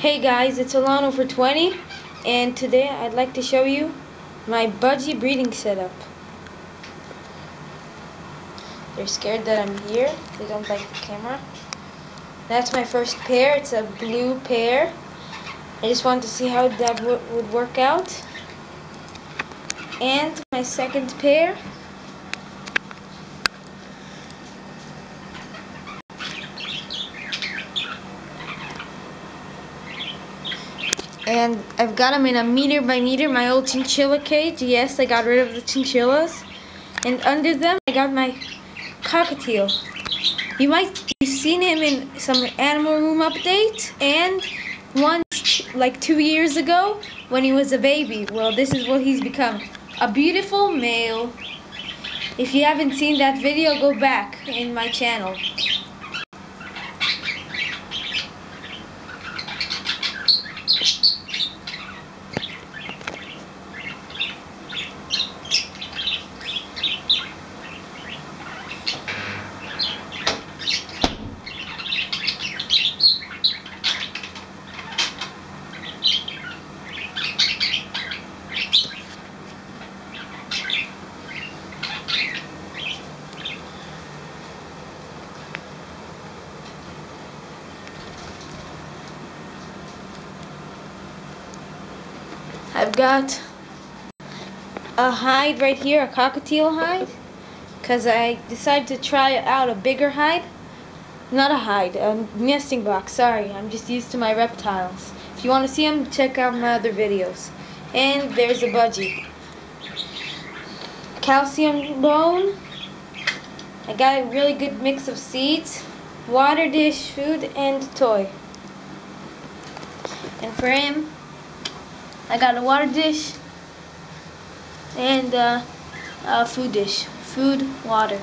Hey guys, it's Alano for 20, and today I'd like to show you my budgie breeding setup. They're scared that I'm here. They don't like the camera. That's my first pair. It's a blue pair. I just wanted to see how that would work out. And my second pair. And I've got them in a meter by meter, my old chinchilla cage. Yes, I got rid of the chinchillas. And under them, I got my cockatiel. You've seen him in some Animal Room updates, and once, like 2 years ago, when he was a baby. Well, this is what he's become. A beautiful male. If you haven't seen that video, go back in my channel. I've got a hide right here, a cockatiel hide, because I decided to try out a bigger hide. Not a hide, a nesting box. Sorry, I'm just used to my reptiles. If you want to see them, check out my other videos. And there's a budgie. Calcium bone. I got a really good mix of seeds, water dish, food, and toy. And for him, I got a water dish and a food dish. Food, water.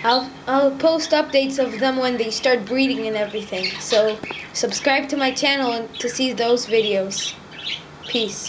I'll post updates of them when they start breeding and everything. So subscribe to my channel to see those videos. Peace.